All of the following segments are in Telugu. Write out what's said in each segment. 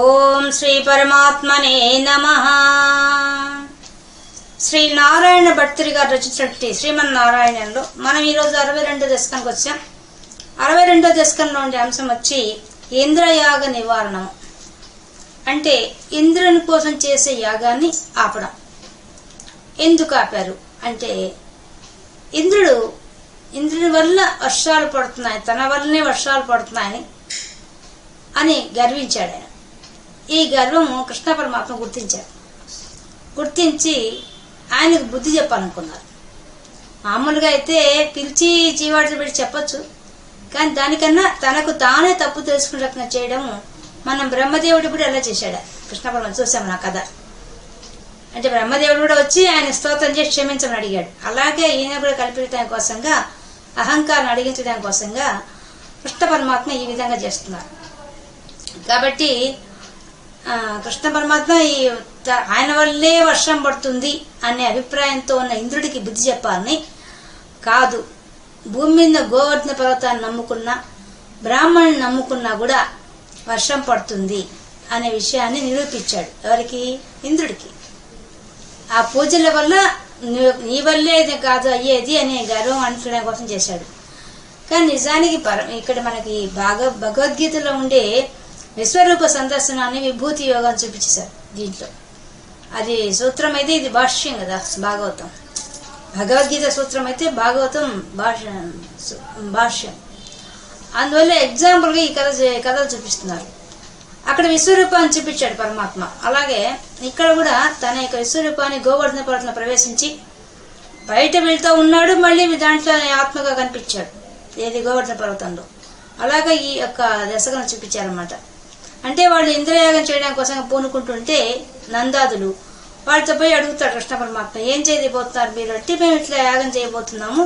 ఓం శ్రీ పరమాత్మనే నమః. శ్రీ నారాయణ భట్టిరి గారు రచించినటువంటి శ్రీమన్నారాయణంలో మనం ఈరోజు 62వ దశకానికి వచ్చాం. 62వ దశకంలో ఉండే అంశం వచ్చి ఇంద్రయాగ నివారణం. అంటే ఇంద్రుని కోసం చేసే యాగాన్ని ఆపడం. ఎందుకు ఆపారు అంటే ఇంద్రుని వల్ల వర్షాలు పడుతున్నాయి, తన వల్లనే వర్షాలు పడుతున్నాయని అని గర్వించాడు ఆయన. ఈ గర్వము కృష్ణ పరమాత్మ గుర్తించారు. గుర్తించి ఆయనకు బుద్ధి చెప్పాలనుకున్నారు. మామూలుగా అయితే పిలిచి జీవాడులు పెట్టి చెప్పచ్చు, కానీ దానికన్నా తనకు తానే తప్పు తెలుసుకునే రకంగా చేయడం మనం బ్రహ్మదేవుడు కూడా ఎలా చేశాడు కృష్ణ పరమాత్మ చూసాము నా కథ. అంటే బ్రహ్మదేవుడు కూడా వచ్చి ఆయన స్తోత్రం చేసి క్షమించమని అడిగాడు. అలాగే ఈయన కూడా కల్పించడం కోసంగా, అహంకారం అడిగించడం కోసంగా కృష్ణ పరమాత్మ ఈ విధంగా చేస్తున్నారు. కాబట్టి కృష్ణ పరమాత్మ ఆయన వల్లే వర్షం పడుతుంది అనే అభిప్రాయంతో ఉన్న ఇంద్రుడికి బుద్ధి చెప్పాలని కాదు, భూమి మీద గోవర్ధన పర్వతాన్ని నమ్ముకున్నా, బ్రాహ్మణుని నమ్ముకున్నా కూడా వర్షం పడుతుంది అనే విషయాన్ని నిరూపించాడు. ఎవరికి? ఇంద్రుడికి. ఆ పూజల వల్ల నీ వల్లే కాదు అయ్యేది అనే గర్వం అనుకోవడం కోసం చేశాడు. కానీ నిజానికి ఇక్కడ మనకి భగవద్గీతలో ఉండే విశ్వరూప సందర్శనాన్ని విభూతి యోగాన్ని చూపించేశారు దీంట్లో. అది సూత్రం అయితే, ఇది భాష్యం కదా భాగవతం. భగవద్గీత సూత్రం అయితే భాగవతం భాష్యం. అందువల్ల ఎగ్జాంపుల్గా ఈ కథలు చూపిస్తున్నారు. అక్కడ విశ్వరూపాన్ని చూపించాడు పరమాత్మ. అలాగే ఇక్కడ కూడా తన యొక్క విశ్వరూపాన్ని గోవర్ధన పర్వతంలో ప్రవేశించి బయట వెళ్తూ ఉన్నాడు, మళ్ళీ దాంట్లో ఆత్మగా కనిపించాడు. ఏది? గోవర్ధన పర్వతంలో. అలాగే ఈ యొక్క దశకను చూపించారన్నమాట. అంటే వాళ్ళు ఇంద్రయాగం చేయడం కోసం పూనుకుంటుంటే నందాదులు వాళ్ళతో పోయి అడుగుతాడు కృష్ణ పరమాత్మ, ఏం చేయబోతున్నారు మీరు అంటే, మేము ఇట్లా యాగం చేయబోతున్నాము.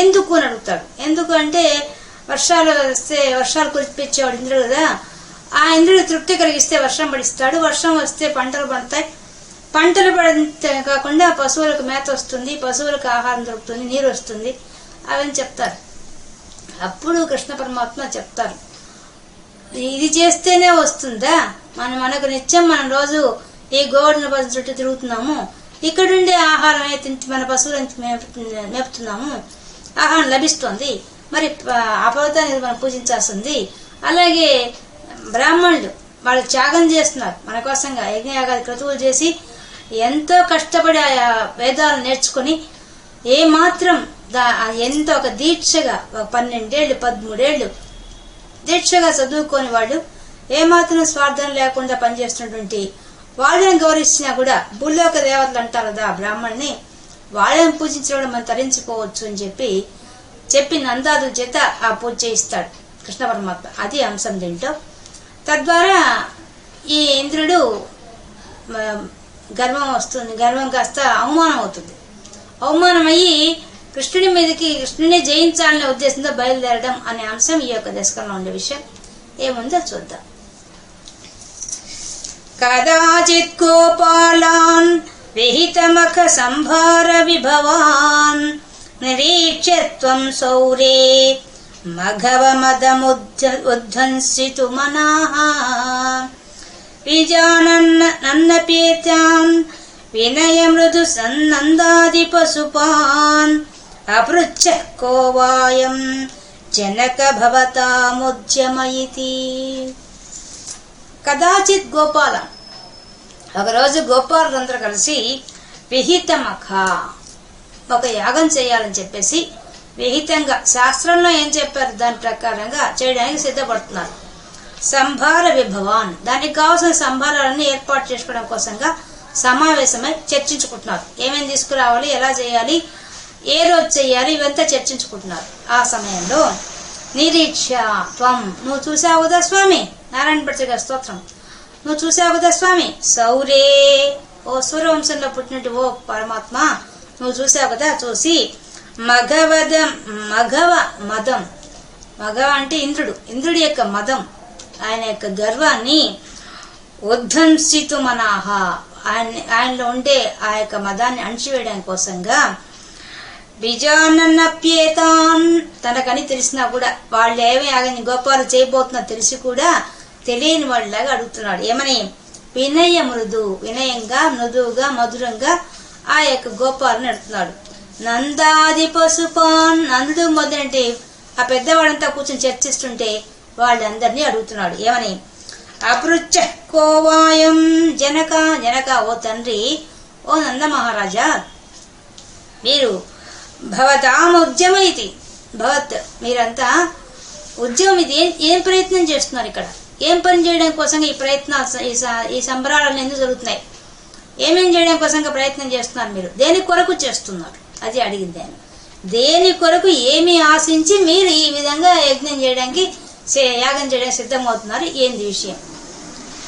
ఎందుకు అని అడుగుతాడు. ఎందుకు అంటే వర్షాలు కురిపించేవాడు ఇంద్రుడు కదా, ఆ ఇంద్రుడు తృప్తి కలిగిస్తే వర్షం పడిస్తాడు, వర్షం వస్తే పంటలు పడతాయి, పంటలు పడితే కాకుండా పశువులకు మేత వస్తుంది, పశువులకు ఆహారం దొరుకుతుంది, నీరు వస్తుంది, అవన్నీ చెప్తారు. అప్పుడు కృష్ణ పరమాత్మ చెప్తారు, ఇది చేస్తేనే వస్తుందా, మనకు నిత్యం మనం రోజు ఈ గోవర్ధన పర్వతం చుట్టూ తిరుగుతున్నాము, ఇక్కడుండే ఆహారం అయితే మన పశువులను మేపుతున్నాము, ఆహారం లభిస్తుంది, మరి ఆ పర్వతాన్ని మనం పూజించాల్సింది. అలాగే బ్రాహ్మణులు వాళ్ళు త్యాగం చేస్తున్నారు మన కోసంగా, యజ్ఞయాగాది క్రతువులు చేసి ఎంతో కష్టపడి ఆ వేదాలు నేర్చుకుని ఏమాత్రం ఎంతో ఒక దీక్షగా 12 ఏళ్ళు 13 ఏళ్ళు దీక్షగా చదువుకొని వాళ్ళు ఏమాత్రం స్వార్థం లేకుండా పనిచేస్తున్నటువంటి వాళ్ళని గౌరవించినా కూడా భూలోక దేవతలు అంటారు కదా బ్రాహ్మణ్ణి, వాళ్ళని పూజించడం మనం తరించిపోవచ్చు అని చెప్పి నందాదుల చేత ఆ పూజ చేయిస్తాడు కృష్ణ పరమాత్మ. అది అంశం దీంట్లో. తద్వారా ఈ ఇంద్రుడు గర్వం వస్తుంది, గర్వం కాస్త అవమానం అవుతుంది. అవమానం అయ్యి కృష్ణుని జయించాలనే ఉద్దేశంతో బయలుదేరడం అనే అంశం ఈ యొక్క దశకంలో ఉండే విషయం. ఏముందో చూద్దాం. కదాచిత్ గోపాలాన్ విహితమఖ సంభార విభవాన్ నిరీక్ష్యత్వం సౌరే మఘవ మదముద్ధంసితు మనాః విజానన్నపేతాన్ వినయ మృదు సన్నందాది పశుపాన్ అపృచ్ఛ కోవాయం జనక భవతాముద్యమయితి. కదాచిత్ గోపాల, ఒకరోజు గోపాలందరూ కలిసి విహితమఖ ఒక యాగం చేయాలని చెప్పేసి విహితంగా శాస్త్రంలో ఏం చెప్పారు దాని ప్రకారంగా చేయడానికి సిద్ధపడుతున్నారు. సంభార విభవాన్, దానికి కావాల్సిన సంభారాలను ఏర్పాటు చేసుకోవడం కోసంగా సమావేశమై చర్చించుకుంటున్నారు. ఏమేమి తీసుకురావాలి, ఎలా చేయాలి, ఏ రోజు చేయాలి, ఇవంతా చర్చించుకుంటున్నారు. ఆ సమయంలో నిరీక్ష త్వం, నువ్వు చూసావు కదా స్వామి, నారాయణ భట్టిరి గారి స్తోత్రం, నువ్వు చూసావు కదా స్వామి, సౌరే, ఓ సూర్యవంశంలో పుట్టినట్టు ఓ పరమాత్మ నువ్వు చూసావు కదా, చూసి మఘవ మదం, మఘవ అంటే ఇంద్రుడి యొక్క మదం, ఆయన యొక్క గర్వాన్ని ఉద్ధంసితు మనాహ, ఆయనలో ఉండే ఆ యొక్క మదాన్ని అణిచివేయడం కోసంగా బిజానన్నప్యేతాన్, తనకని తెలిసినా కూడా వాళ్ళు ఏమి ఆగని గోపాలు చేయబోతున్నా తెలిసి కూడా తెలియని వాళ్ళలాగా అడుగుతున్నాడు. ఏమని? వినయ మృదు, వినయంగా మృదువుగా మధురంగా ఆ యొక్క గోపాలను అడుగుతున్నాడు. నందాది పశుపాన్, నందుడు మొదలంటే ఆ పెద్దవాళ్ళంతా కూర్చొని చర్చిస్తుంటే వాళ్ళందరినీ అడుగుతున్నాడు. ఏమని? అపృచ్చ కోవాయం జనక, జనక ఓ తండ్రి, ఓ నంద మహారాజా, మీరు భవతాం ఉద్యమ ఇది, భవత్ మీరంతా ఉద్యమం ఇది ఏం ప్రయత్నం చేస్తున్నారు? ఇక్కడ ఏం పని చేయడం కోసం ఈ ప్రయత్నాలు, ఈ సంబరాలను ఎందుకు జరుగుతున్నాయి? ఏమేం చేయడం కోసం ప్రయత్నం చేస్తున్నారు మీరు? దేని కొరకు చేస్తున్నారు? అది అడిగింది ఆయన. దేని కొరకు ఏమి ఆశించి మీరు ఈ విధంగా యజ్ఞం చేయడానికి యాగం చేయడానికి సిద్ధమవుతున్నారు? ఏంది విషయం?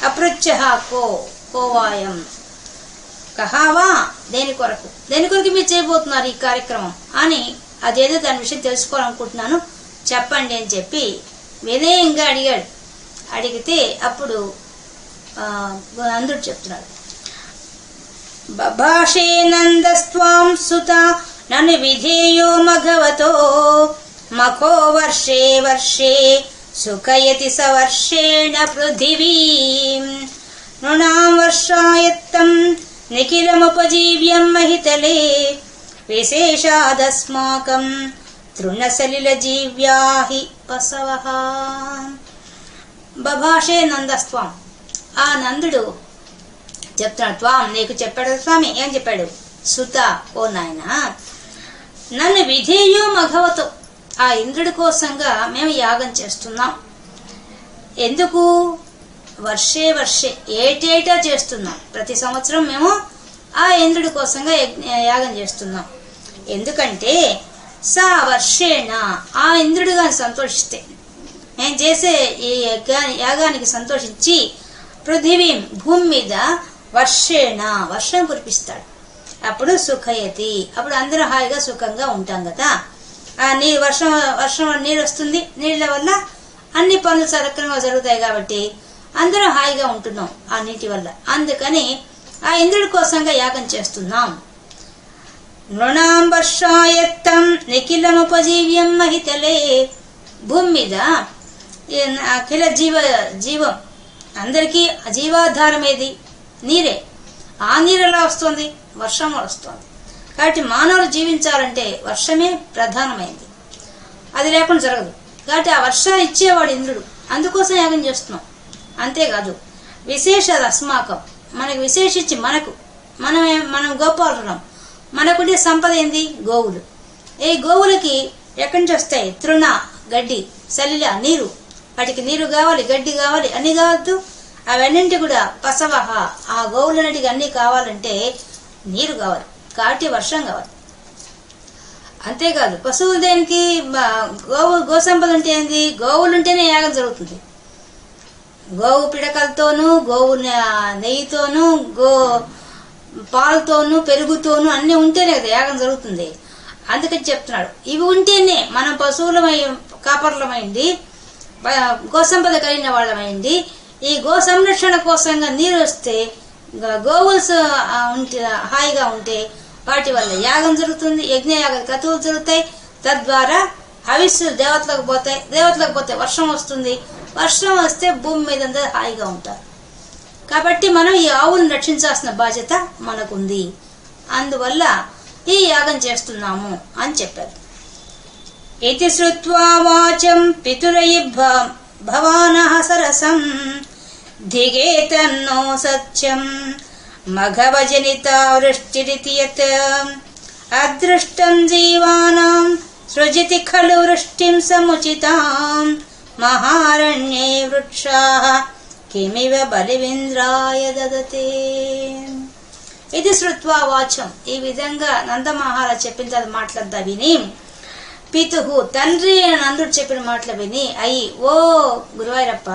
అపృచ్చ కోవాయం కహావా, దేని కొరకు మీరు చేయబోతున్నారు ఈ కార్యక్రమం అని, అదేదో దాని విషయం తెలుసుకోవాలనుకుంటున్నాను, చెప్పండి అని చెప్పి వినయంగా అడిగాడు. అడిగితే అప్పుడు నందుడు చెప్తున్నాడు. బభాషే నందస్త్వాం సుత నన్ను విధేయో మఘవతో మఖో వర్షే వర్షే సుఖయతి సవర్షేణ పృథివీం నృణాం వర్షాయత్తం నిఖిలముపజీవ్యం మహితలే విశేషాదస్మాకం తృణసలిల జీవ్యాహి పసవః. బభాషే నందస్త్వం, ఆ నందుడు చెప్తున్నాడు. త్వాం, నీకు చెప్పాడు స్వామి. ఏం చెప్పాడు? సుత, ఓ నాయన, నన్ను విధేయో మఘవతో, ఆ ఇంద్రుడి కోసంగా మేము యాగం చేస్తున్నాం. ఎందుకు? వర్షే వర్షే, ఏటేటా చేస్తున్నాం. ప్రతి సంవత్సరం మేము ఆ ఇంద్రుడి కోసంగా యాగం చేస్తున్నాం. ఎందుకంటే సా వర్షేణ, ఆ ఇంద్రుడు గాని సంతోషిస్తే, నేను చేసే ఈ యాగానికి సంతోషించి పృథివీ, భూమి మీద వర్షేణ, వర్షం కురిపిస్తాడు. అప్పుడు సుఖయతి, అప్పుడు అందరూ హాయిగా సుఖంగా ఉంటాం కదా. ఆ నీరు వర్షం నీరు వస్తుంది, నీళ్ళ వల్ల అన్ని పనులు సక్రమంగా జరుగుతాయి కాబట్టి అందరూ హాయిగా ఉంటున్నాం ఆ నీటి వల్ల. అందుకని ఆ ఇంద్రుడి కోసంగా యాగం చేస్తున్నాం. నృణాం వర్షాయత్తం నిఖిలముపజీవ్యం మహితలే, భూమి మీద అఖిల జీవం అందరికీ జీవాధారం ఏది? నీరే. ఆ నీరు ఎలా వస్తుంది? వర్షం వస్తుంది. కాబట్టి మానవులు జీవించాలంటే వర్షమే ప్రధానమైంది, అది లేకుండా జరగదు. కాబట్టి ఆ వర్షాన్ని ఇచ్చేవాడు ఇంద్రుడు, అందుకోసం యాగం చేస్తున్నాం. అంతేకాదు విశేష అస్మాకం, మనకు విశేషించి మనం గోపాలున్నాం. మనకుండే సంపద ఏంది? గోవులు. ఈ గోవులకి ఎక్కడి నుంచి వస్తాయి? తృణ, గడ్డి, సలిల, నీరు. వాటికి నీరు కావాలి, గడ్డి కావాలి, అన్ని కావద్దు. అవన్నింటి కూడా పసవహ, ఆ గోవులన్నిటికి అన్ని కావాలంటే నీరు కావాలి, కాబట్టి వర్షం కావాలి. అంతేకాదు పశువులు దేనికి? గో సంపద ఉంటే ఏంది? గోవులుంటేనే యాగం జరుగుతుంది. గోవు పిడకలతోనూ, గోవు నెయ్యితోనూ, పాలతోనూ, పెరుగుతోనూ అన్ని ఉంటేనే కదా యాగం జరుగుతుంది. అందుకని చెప్తున్నాడు, ఇవి ఉంటేనే మనం పశువులమై కాపర్లమైంది, గోసంపద కలిగిన వాళ్ళమైంది. ఈ గో సంరక్షణ కోసంగా నీరు వస్తే, గోవులు హాయిగా ఉంటే వాటి వల్ల యాగం జరుగుతుంది, యజ్ఞయాగ క్రతువులు జరుగుతాయి. తద్వారా హవిస్సులు దేవతలకు పోతాయి, దేవతలకు పోతే వర్షం వస్తుంది, వర్షం వస్తే భూమి మీద అందరూ హాయిగా ఉంటారు. కాబట్టి మనం ఈ ఆవులను రక్షించాల్సిన బాధ్యత మనకుంది. అందువల్ల ఈ యాగం చేస్తున్నాము అని చెప్పారు. ఇతి శ్రుత్వా వాచం పితురై భవానః సరసం ధిగేతన్నో సత్యం మఘవజనితా వృష్టిరితి యత్ అదృష్టం జీవానాం సృజతి ఖలు వృష్టిం సముచితాం మహారణ్యే వృక్షాః కిమివ బలివింద్రాయ దదతే. ఇది శ్రుత్వా వాచం, ఈ విధంగా నందమహారాజ్ చెప్పిన మాటలంతా విని, పితుహు తండ్రి నందుడు చెప్పిన మాటలు విని, అయి ఓ గురువాయూరప్ప,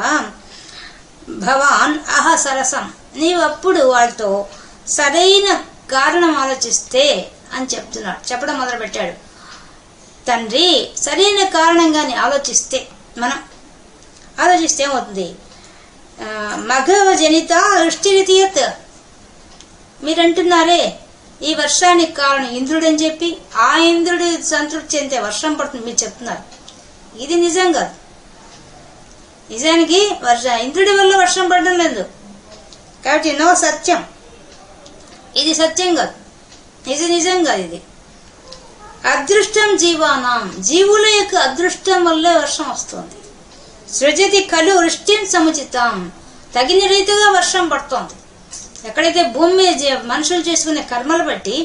భవాన్ అహ సరసం, నీవప్పుడు వాళ్ళతో సరైన కారణం ఆలోచిస్తే అని చెప్పడం మొదలు పెట్టాడు. తండ్రి సరైన కారణంగాని ఆలోచిస్తే, మనం ఆలోచిస్తే ఏమవుతుంది? మఘవ జనిత వృష్టిరితియత్, మీరంటున్నారే ఈ వర్షానికి కారణం ఇంద్రుడని చెప్పి, ఆ ఇంద్రుడి సంతృప్తి చెందితే వర్షం పడుతుంది మీరు చెప్తున్నారు. ఇది నిజం కాదు. నిజానికి ఇంద్రుడి వల్ల వర్షం పడడం లేదు. కాబట్టి నో సత్యం, ఇది సత్యం కాదు, ఇది నిజం కాదు. ఇది అదృష్టం జీవానాం, జీవుల యొక్క అదృష్టం వల్లే వర్షం వస్తుంది. సృజతి కలు వృష్టిం సముచితం, తగిన రీతిగా వర్షం పడుతోంది. ఎక్కడైతే భూమి మీద మనుషులు చేసుకునే కర్మలు బట్టి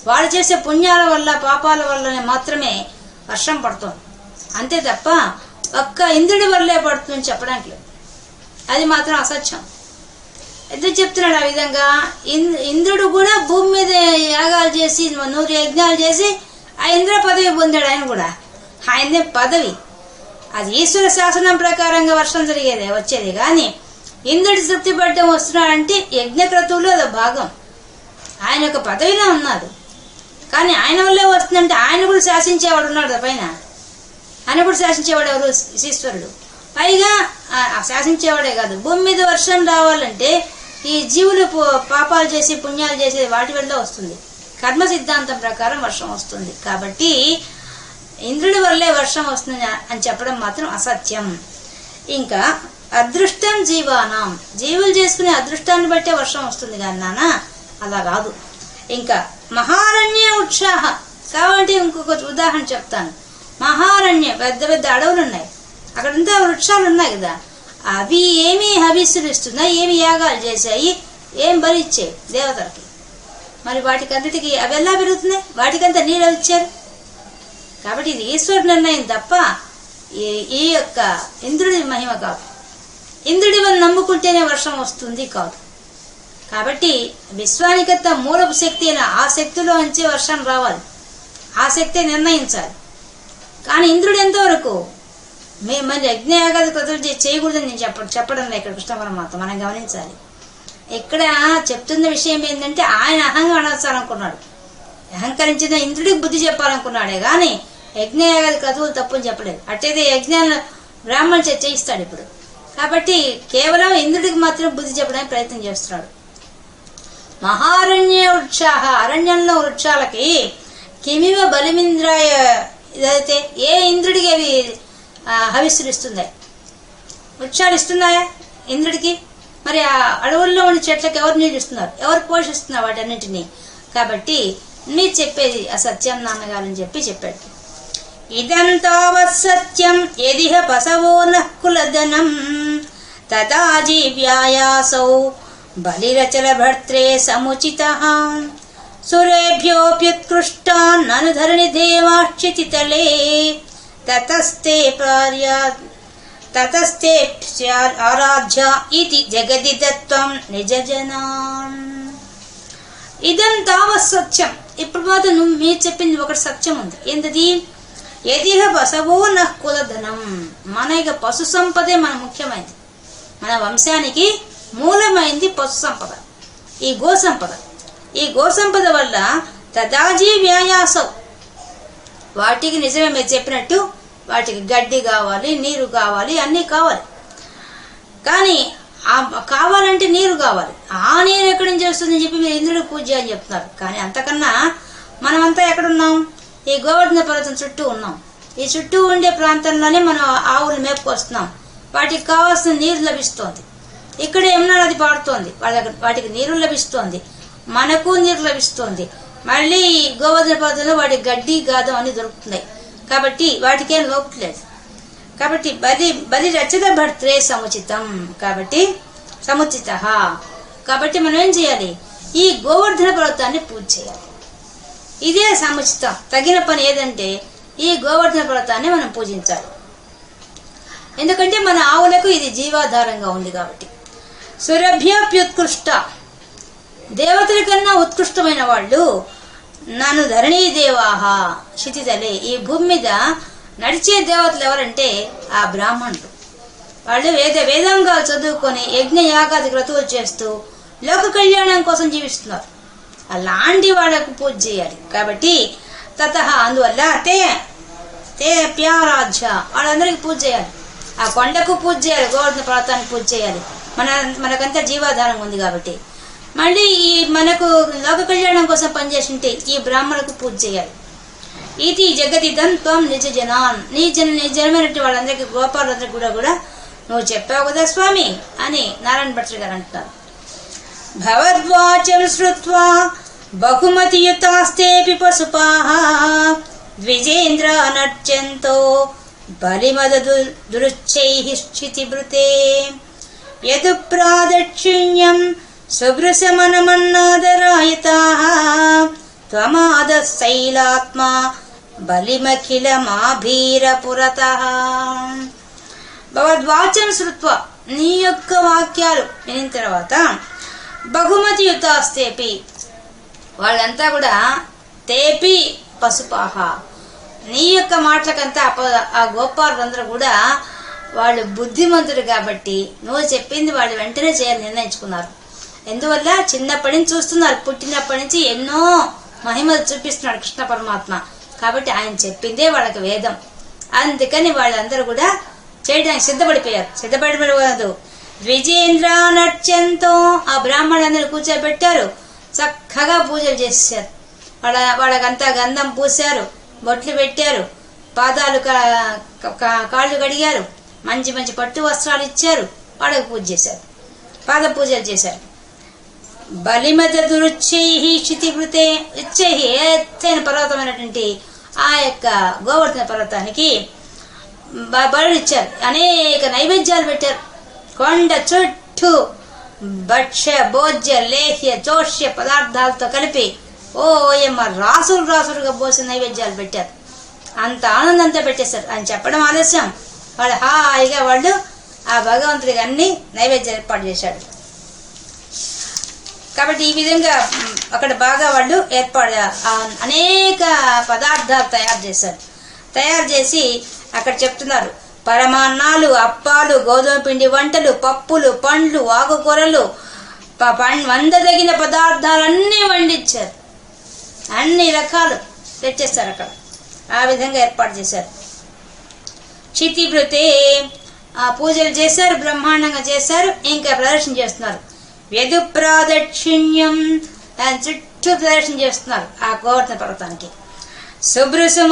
వాళ్ళు చేసే పుణ్యాల వల్ల పాపాల వల్లనే మాత్రమే వర్షం పడుతుంది. అంతే తప్ప ఒక్క ఇంద్రుడి వల్లే పడుతుందని చెప్పడానికి లేదు. అది మాత్రం అసత్యం. ఎందుకు చెప్తున్నాడు ఆ విధంగా? ఇంద్రుడు కూడా భూమి మీద యాగాలు చేసి 100 యజ్ఞాలు చేసి ఆ ఇంద్ర పదవి పొందాడు. ఆయన కూడా ఆయనే పదవి, అది ఈశ్వర శాసనం ప్రకారంగా వర్షం జరిగేది వచ్చేది. కానీ ఇంద్రుడి తృప్తి పడటం వస్తున్నాడంటే యజ్ఞక్రతువులో అదో భాగం. ఆయన ఒక పదవిలో ఉన్నారు, కానీ ఆయన వల్లే వస్తుందంటే ఆయన కూడా శాసించేవాడు ఉన్నాడు పైన. ఆయన కూడా శాసించేవాడు ఎవరు? ఈశ్వరుడు. పైగా శాసించేవాడే కాదు, భూమి మీద వర్షం రావాలంటే ఈ జీవులు పాపాలు చేసి పుణ్యాలు చేసి వాటి వల్ల వస్తుంది. కర్మ సిద్ధాంతం ప్రకారం వర్షం వస్తుంది. కాబట్టి ఇంద్రుడి వల్లే వర్షం వస్తుంది అని చెప్పడం మాత్రం అసత్యం. ఇంకా అదృష్టం జీవానాం, జీవులు చేసుకునే అదృష్టాన్ని బట్టే వర్షం వస్తుంది కానీ నాన్న అలా కాదు. ఇంకా మహారణ్య ఉత్సాహ, కాబట్టి ఇంకొక ఉదాహరణ చెప్తాను. మహారణ్య పెద్ద పెద్ద అడవులు ఉన్నాయి, అక్కడంతా వృక్షాలు ఉన్నాయి కదా, అవి ఏమి హవిస్సులు ఇస్తున్నాయి, ఏమి యాగాలు చేశాయి, ఏం బలిచ్చాయి దేవతలకి. మరి వాటికి అన్నిటికీ అవి ఎలా పెరుగుతున్నాయి? వాటికంతా నీళ్ళు ఇచ్చారు. కాబట్టి ఇది ఈశ్వరుడు నిర్ణయం తప్ప ఈ యొక్క ఇంద్రుడి మహిమ కాదు. ఇంద్రుడి వల్ల నమ్ముకుంటేనే వర్షం వస్తుంది కాదు. కాబట్టి విశ్వానికత మూలపు శక్తి అయిన ఆ శక్తిలో నుంచి వర్షం రావాలి, ఆ శక్తి నిర్ణయించాలి. కానీ ఇంద్రుడు ఎంతవరకు మన యజ్ఞయాగాది క్రతువులు చేయకూడదని నేను చెప్పడం లేదు ఇక్కడ కృష్ణ పరమాత్మ. మనం గమనించాలి. ఇక్కడ చెప్తున్న విషయం ఏంటంటే ఆయన అహంకరించాలనుకున్నాడు, అహంకరించిన ఇంద్రుడికి బుద్ధి చెప్పాలనుకున్నాడే కానీ యజ్ఞయాగాది క్రతువులు తప్పని చెప్పలేదు. అట్టయితే యజ్ఞాన్ని బ్రాహ్మణులు చేయిస్తాడు ఇప్పుడు. కాబట్టి కేవలం ఇంద్రుడికి మాత్రం బుద్ధి చెప్పడానికి ప్రయత్నం చేస్తున్నాడు. మహారణ్య వృక్షాహ, అరణ్యంలో వృక్షాలకి కిమివ బలిమింద్రాయ, ఇదైతే ఏ ఇంద్రుడికి అవి హవిస్సులు ఇస్తున్నాయి? వృక్షాలు ఇస్తున్నాయా ఇంద్రుడికి? మరి ఆ అడవుల్లో ఉన్న చెట్లకు ఎవరు నీళ్ళు ఇస్తున్నారు, ఎవరు పోషిస్తున్నారు వాటన్నింటినీ? కాబట్టి మీరు చెప్పేది అసత్యం నాన్నగారని చెప్పాడు. ఇదంతావత్ సత్యం యదిహ పసవో నఃకులధనం తదా జీవ్యాయాసౌ బలిరచల భర్త్రే సముచితః సురేభ్యోప్యుత్కృష్టాన్ అనుధరణి దేవాక్షితితలే తతస్తే ఆరాధ్య ఇతి జగదిదత్వం నిజజనాన్. ఇదంతావత్ సత్యం. ఇప్పుడు మాత్రం మీరు చెప్పింది ఒకటి సత్యం ఉంది. ఏంటది? యదిహ పశవో నఃకులధనం, మన ఇక పశు సంపదే మన ముఖ్యమైనది. మన వంశానికి మూలమైంది పశు సంపద, ఈ గోసంపద. ఈ గోసంపద వల్ల తదాజీ వ్యాయాసం, వాటికి నిజమే మీరు చెప్పినట్టు వాటికి గడ్డి కావాలి, నీరు కావాలి, అన్నీ కావాలి. కానీ కావాలంటే నీరు కావాలి. ఆ నీరు ఎక్కడి నుంచి వస్తుందని చెప్పి మీరు ఇంద్రుడికి పూజ అని చెప్తున్నారు. కానీ అంతకన్నా మనమంతా ఎక్కడున్నాం? ఈ గోవర్ధన పర్వతం చుట్టూ ఉన్నాం. ఈ చుట్టూ ఉండే ప్రాంతంలోనే మనం ఆవులు మేపుకొస్తున్నాం. వాటికి కావాల్సిన నీరు లభిస్తోంది. ఇక్కడ యమునా నది పాడుతోంది, వాటికి నీరు లభిస్తోంది, మనకు నీరు లభిస్తోంది. మళ్ళీ గోవర్ధన పర్వతంలో వాటికి గడ్డి గాదం అన్ని దొరుకుతున్నాయి. కాబట్టి వాటికేం లోపట్లేదు. కాబట్టి బలి రచన భర్త్రే సముచితం, కాబట్టి సముచిత. కాబట్టి మనం ఏం చేయాలి? ఈ గోవర్ధన పర్వతాన్ని పూజ చేయాలి. ఇదే సముచితం. తగిన పని ఏదంటే ఈ గోవర్ధన పర్వతాన్ని మనం పూజించాలి. ఎందుకంటే మన ఆవులకు ఇది జీవాధారంగా ఉంది కాబట్టి. సురభ్యోప్యుత్కృష్ట, దేవతల కన్నా ఉత్కృష్టమైన వాళ్ళు నన్ను ధరణీ దేవాహ క్షితితలే, ఈ భూమి మీద నడిచే దేవతలు ఎవరంటే ఆ బ్రాహ్మణులు. వాళ్ళు వేదాంగాలు చదువుకొని యజ్ఞ యాగాది క్రతువులు చేస్తూ లోక కళ్యాణం కోసం జీవిస్తున్నారు. అలాంటి వాళ్ళకు పూజ చేయాలి. కాబట్టి అందువల్ల తే ప్యారాధ్య, వాళ్ళందరికీ పూజ చేయాలి. ఆ కొండకు పూజ చేయాలి, గోవర్ధన పర్వతానికి పూజ చేయాలి. మనకంతా జీవాధారం ఉంది కాబట్టి. మళ్ళీ ఈ మనకు లోక కళ్యాణం కోసం పనిచేసింటే ఈ బ్రాహ్మణులకు పూజ చేయాలి. ఇది జగదిదం త్వం నిజ జనాన్, నీ జనమైనటువంటి వాళ్ళందరికీ, గోపాలందరికీ కూడా నువ్వు చెప్పావు కదా స్వామి అని నారాయణ భట్టు గారు అంటున్నారు. భవద్వాచం శ్రుత్వా బహుమతియుతాస్తేపి పశుపాః ద్విజేంద్ర నర్చంతో బలిమద దురుచ్చైః స్థితిభృతే యదు ప్రాదక్షిణ్యం సుభృశమనమన్నాదరాయతాః త్వమాదః శైలాత్మా బలిమఖిలమాభీరపురతః. భగవద్వాచం శ్రుత్వా, నీ యొక్క వాక్యాలు వినిన తర్వాత బహుమతి యుతాస్తేపి, వాళ్ళంతా కూడా తేపి పశుపాహ, నీ యొక్క మాటలకంతా ఆ గోపాలందరూ కూడా వాళ్ళు బుద్ధిమంతుడు కాబట్టి నువ్వు చెప్పింది వాళ్ళు వెంటనే చేయాలని నిర్ణయించుకున్నారు. ఎందువల్ల చిన్నప్పటి నుంచి చూస్తున్నారు, పుట్టినప్పటి నుంచి ఎన్నో మహిమలు చూపిస్తున్నాడు కృష్ణ పరమాత్మ. కాబట్టి ఆయన చెప్పిందే వాళ్ళకి వేదం. అందుకని వాళ్ళందరూ కూడా చేయడానికి సిద్ధపడిపోయారు. ద్విజేంద్ర నర్చంతో, ఆ బ్రాహ్మణులందరూ కూర్చోబెట్టారు, చక్కగా పూజలు చేశారు. వాళ్ళకంతా గంధం పూసారు, బొట్లు పెట్టారు, పాదాలు కాళ్ళు కడిగారు, మంచి మంచి పట్టు వస్త్రాలు ఇచ్చారు, వాళ్ళకి పూజ చేశారు, పాద పూజలు చేశారు. బలిమద దురుచ్చైః క్షితిభృతే, ఇచ్చైః ఎత్తైన పర్వతమైనటువంటి ఆ యొక్క గోవర్ధన పర్వతానికి బలులు ఇచ్చారు. అనేక నైవేద్యాలు పెట్టారు. కొండ చుట్టూ భక్ష్య భోజ్య లేహ్య చోష్య పదార్థాలతో కలిపి ఓయమ్మ రాసులుగా పోసిన నైవేద్యాలు పెట్టారు. అంత ఆనందంతో పెట్టేశారు. అని చెప్పడం ఆలస్యం, వాళ్ళు హాయిగా వాళ్ళు ఆ భగవంతుడికి అన్ని నైవేద్యాలు ఏర్పాటు చేశాడు. కాబట్టి ఈ విధంగా అక్కడ బాగా వాళ్ళు అనేక పదార్థాలు తయారు చేసి అక్కడ చెప్తున్నారు. పరమాన్నాలు, అప్పాలు, గోధుమ పిండి వంటలు, పప్పులు, పండ్లు, ఆకుకూరలు, వందదగిన పదార్థాలన్నీ వండించారు. అన్ని రకాలు తెచ్చేస్తారు అక్కడ. ఆ విధంగా ఏర్పాటు చేశారు. క్షితిభృతే, ఆ పూజలు చేశారు, బ్రహ్మాండంగా చేశారు. ఇంకా ప్రదర్శన చేస్తున్నారు. యదు ప్రాదక్షిణ్యం, దాని చుట్టూ ప్రదర్శన చేస్తున్నారు ఆ గోవర్ధన పర్వతానికి. శుభ్రసు